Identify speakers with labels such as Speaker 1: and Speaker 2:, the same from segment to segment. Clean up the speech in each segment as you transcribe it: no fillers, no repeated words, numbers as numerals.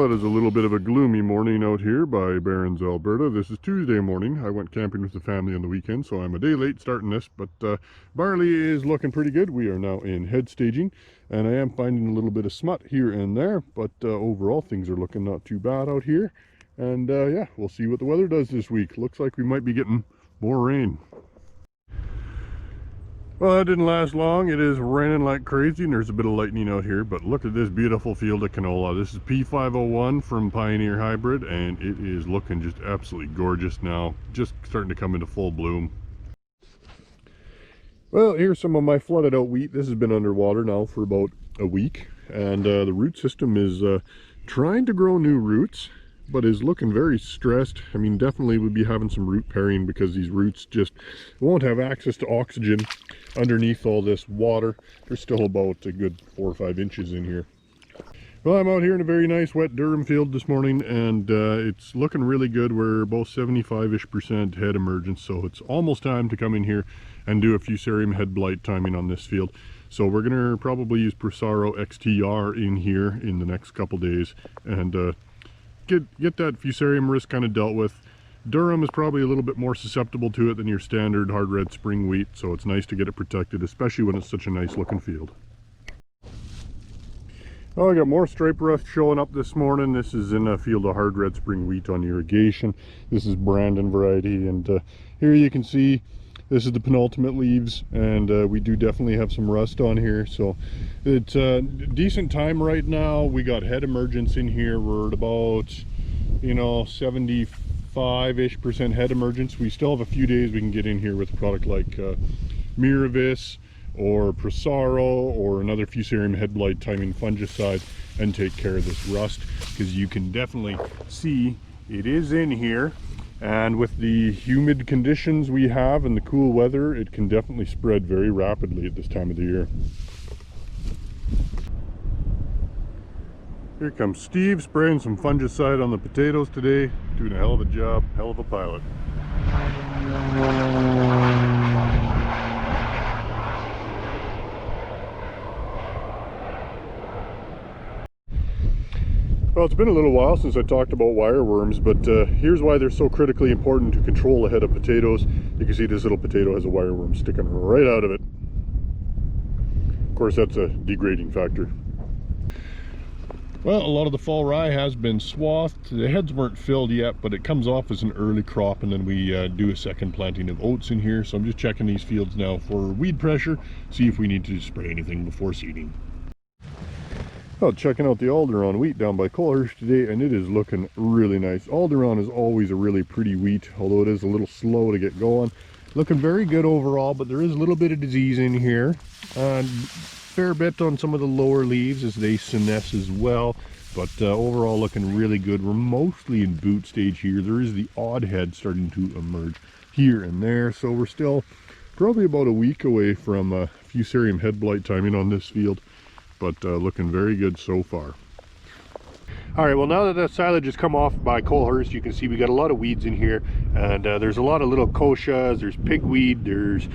Speaker 1: Well, it is a little bit of a gloomy morning out here by Barron's, Alberta. This is Tuesday morning. I went camping with the family on the weekend, so I'm a day late starting this, but barley is looking pretty good. We are now in head staging, and I am finding a little bit of smut here and there, but overall things are looking not too bad out here. And yeah, we'll see what the weather does this week. Looks like we might be getting more rain. Well, that didn't last long. It is raining like crazy, and there's a bit of lightning out here, but look at this beautiful field of canola. This is P501 from Pioneer Hybrid, and it is looking just absolutely gorgeous now, just starting to come into full bloom. Well, here's some of my flooded out wheat. This has been underwater now for about a week, and the root system is trying to grow new roots, but is looking very stressed. I mean, definitely would be having some root pairing because these roots just won't have access to oxygen underneath all this water. There's still about a good 4 or 5 inches in here. Well, I'm out here in a very nice wet durum field this morning, and it's looking really good. We're about 75-ish% head emergence, so it's almost time to come in here and do a fusarium head blight timing on this field. So we're gonna probably use Prosaro XTR in here in the next couple days, and get that fusarium risk kind of dealt with. Durum is probably a little bit more susceptible to it than your standard hard red spring wheat, so it's nice to get it protected, especially when it's such a nice looking field. Oh, I got more stripe rust showing up this morning. This is in a field of hard red spring wheat on irrigation. This is Brandon variety, and here you can see this is the penultimate leaves, and we do definitely have some rust on here, so it's a decent time right now. We got head emergence in here. We're at about, you know, 75-ish% head emergence. We still have a few days we can get in here with a product like Miravis or Prosaro or another fusarium head blight timing fungicide and take care of this rust, because you can definitely see it is in here. And with the humid conditions we have and the cool weather, it can definitely spread very rapidly at this time of the year. Here comes Steve spraying some fungicide on the potatoes today. Doing a hell of a job, hell of a pilot. Well, it's been a little while since I talked about wireworms, but here's why they're so critically important to control a head of potatoes. You can see this little potato has a wireworm sticking right out of it. Of course, that's a degrading factor. Well, a lot of the fall rye has been swathed. The heads weren't filled yet, but it comes off as an early crop, and then we do a second planting of oats in here. So I'm just checking these fields now for weed pressure, see if we need to spray anything before seeding. Well, checking out the Alderon wheat down by Colehurst today, and it is looking really nice. Alderon is always a really pretty wheat, although it is a little slow to get going. Looking very good overall, but there is a little bit of disease in here. Fair bit on some of the lower leaves as they senesce as well, but overall looking really good. We're mostly in boot stage here. There is the odd head starting to emerge here and there, so we're still probably about a week away from fusarium head blight timing on this field, but looking very good so far. All right, well, now that silage has come off by Colehurst, you can see we got a lot of weeds in here, and there's a lot of little kochias, there's pigweed, there's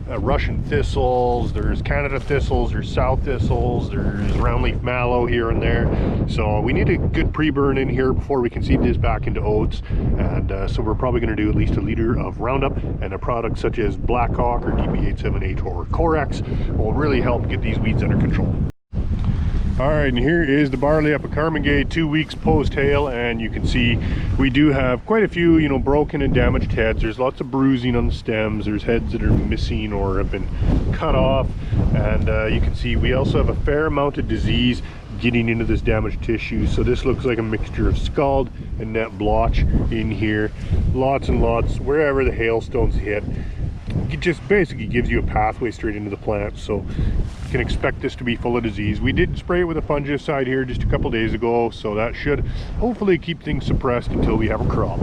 Speaker 1: Russian thistles, there's Canada thistles, there's sow thistles, there's roundleaf mallow here and there. So we need a good pre-burn in here before we can seed this back into oats, and so we're probably going to do at least a liter of Roundup, and a product such as Blackhawk or DB878 or Corex will really help get these weeds under control. All right, and here is the barley up at Carmangay 2 weeks post hail, and you can see we do have quite a few, you know, broken and damaged heads. There's lots of bruising on the stems. There's heads that are missing or have been cut off, and you can see we also have a fair amount of disease getting into this damaged tissue. So this looks like a mixture of scald and net blotch in here. Lots and lots wherever the hailstones hit. It just basically gives you a pathway straight into the plant, so you can expect this to be full of disease. We did spray it with a fungicide here just a couple days ago, so that should hopefully keep things suppressed until we have a crop.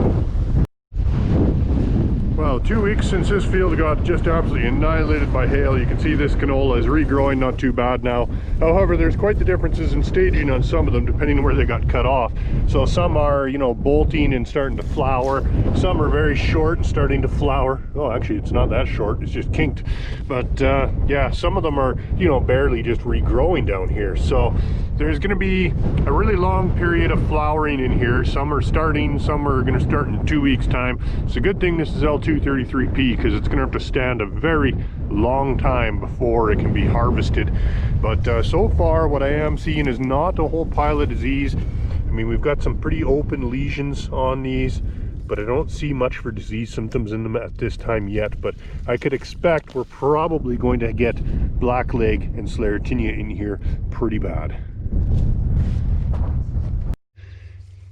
Speaker 1: Well, 2 weeks since this field got just absolutely annihilated by hail. You can see this canola is regrowing not too bad now. However, there's quite the differences in staging on some of them depending on where they got cut off. So some are, you know, bolting and starting to flower. Some are very short and starting to flower. Oh, actually, it's not that short, it's just kinked. But yeah, some of them are, you know, barely just regrowing down here. So There's going to be a really long period of flowering in here. Some are starting, some are going to start in 2 weeks time. It's a good thing this is L233P because it's going to have to stand a very long time before it can be harvested. But so far what I am seeing is not a whole pile of disease. I mean, we've got some pretty open lesions on these, but I don't see much for disease symptoms in them at this time yet. But I could expect we're probably going to get blackleg and sclerotinia in here pretty bad.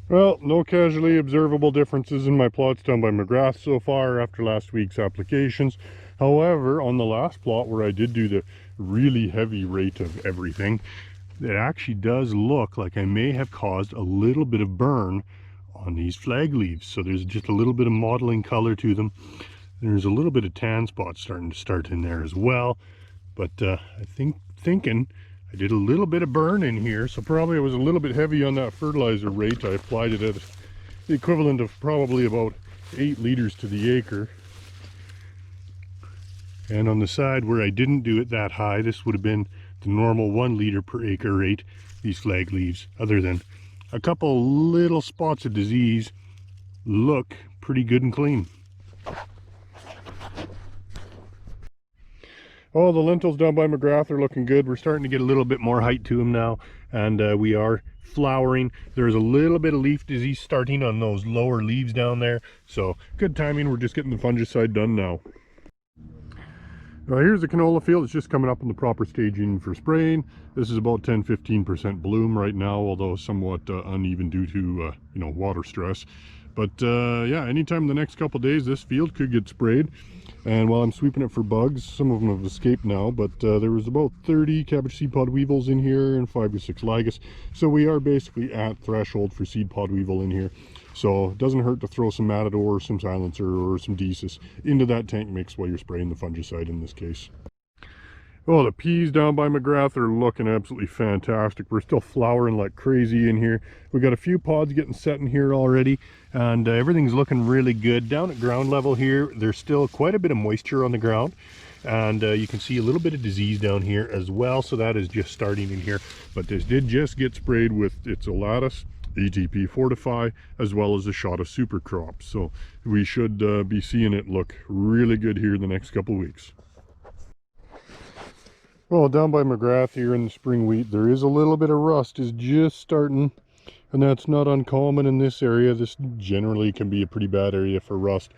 Speaker 1: Well, no casually observable differences in my plots down by McGrath so far after last week's applications. However, on the last plot where I did do the really heavy rate of everything, it actually does look like I may have caused a little bit of burn on these flag leaves. So there's just a little bit of mottling color to them. There's a little bit of tan spots starting to start in there as well. But I thinking I did a little bit of burn in here, so probably I was a little bit heavy on that fertilizer rate. I applied it at the equivalent of probably about 8 liters to the acre. And on the side where I didn't do it that high, this would have been the normal 1 liter per acre rate, these flag leaves, other than a couple little spots of disease, look pretty good and clean. Oh, the lentils down by McGrath are looking good. We're starting to get a little bit more height to them now, and we are flowering. There's a little bit of leaf disease starting on those lower leaves down there, so good timing. We're just getting the fungicide done now. Here's the canola field. It's just coming up in the proper staging for spraying. This is about 10-15% bloom right now, although somewhat uneven due to water stress. But yeah, anytime in the next couple days this field could get sprayed. And while I'm sweeping it for bugs, some of them have escaped now, but there was about 30 cabbage seed pod weevils in here and 5 to 6 lygus. So we are basically at threshold for seed pod weevil in here. So it doesn't hurt to throw some Matador, some silencer, or some Desis into that tank mix while you're spraying the fungicide in this case. Oh, the peas down by McGrath are looking absolutely fantastic. We're still flowering like crazy in here. We got a few pods getting set in here already, and everything's looking really good. Down at ground level here, there's still quite a bit of moisture on the ground, and you can see a little bit of disease down here as well. So that is just starting in here, but this did just get sprayed with its Olatus, ATP Fortify, as well as a shot of Super Crop. So we should be seeing it look really good here in the next couple weeks. Well, down by McGrath here in the spring wheat, there is a little bit of rust is just starting, and that's not uncommon in this area. This generally can be a pretty bad area for rust.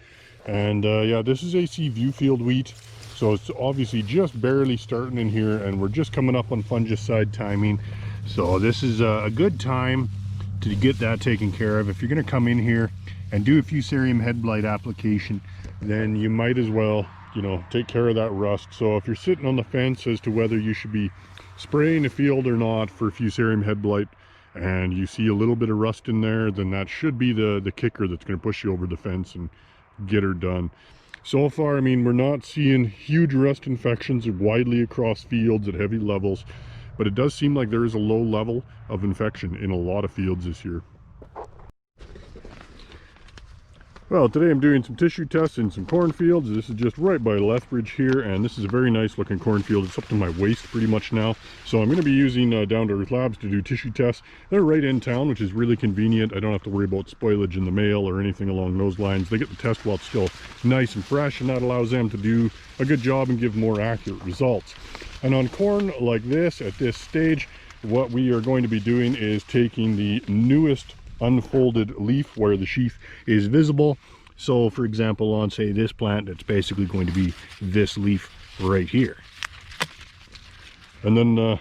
Speaker 1: And yeah, this is AC Viewfield wheat, so it's obviously just barely starting in here, and we're just coming up on fungicide timing. So this is a good time to get that taken care of. If you're going to come in here and do a fusarium head blight application, then you might as well take care of that rust. So if you're sitting on the fence as to whether you should be spraying a field or not for fusarium head blight, and you see a little bit of rust in there, then that should be the kicker that's going to push you over the fence and get her done. So far, I mean, we're not seeing huge rust infections widely across fields at heavy levels, but it does seem like there is a low level of infection in a lot of fields this year. Well, today I'm doing some tissue tests in some cornfields. This is just right by Lethbridge here, and this is a very nice looking cornfield. It's up to my waist pretty much now. So I'm going to be using Down to Earth Labs to do tissue tests. They're right in town, which is really convenient. I don't have to worry about spoilage in the mail or anything along those lines. They get the test while it's still nice and fresh, and that allows them to do a good job and give more accurate results. And on corn like this, at this stage, what we are going to be doing is taking the newest unfolded leaf where the sheath is visible. So for example, on say this plant, it's basically going to be this leaf right here, and then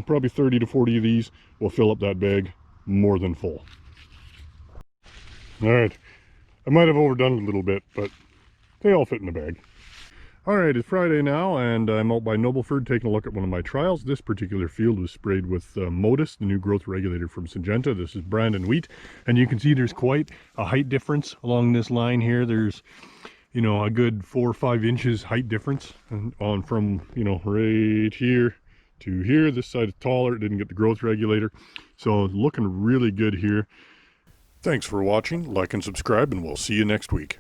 Speaker 1: probably 30 to 40 of these will fill up that bag more than full. All right, I might have overdone it a little bit, but they all fit in the bag. All right, it's Friday now, and I'm out by Nobleford taking a look at one of my trials. This particular field was sprayed with Moddus, the new growth regulator from Syngenta. This is Brandon wheat, and you can see there's quite a height difference along this line here. There's, a good 4 or 5 inches height difference on from, right here to here. This side is taller. It didn't get the growth regulator. So looking really good here. Thanks for watching. Like and subscribe, and we'll see you next week.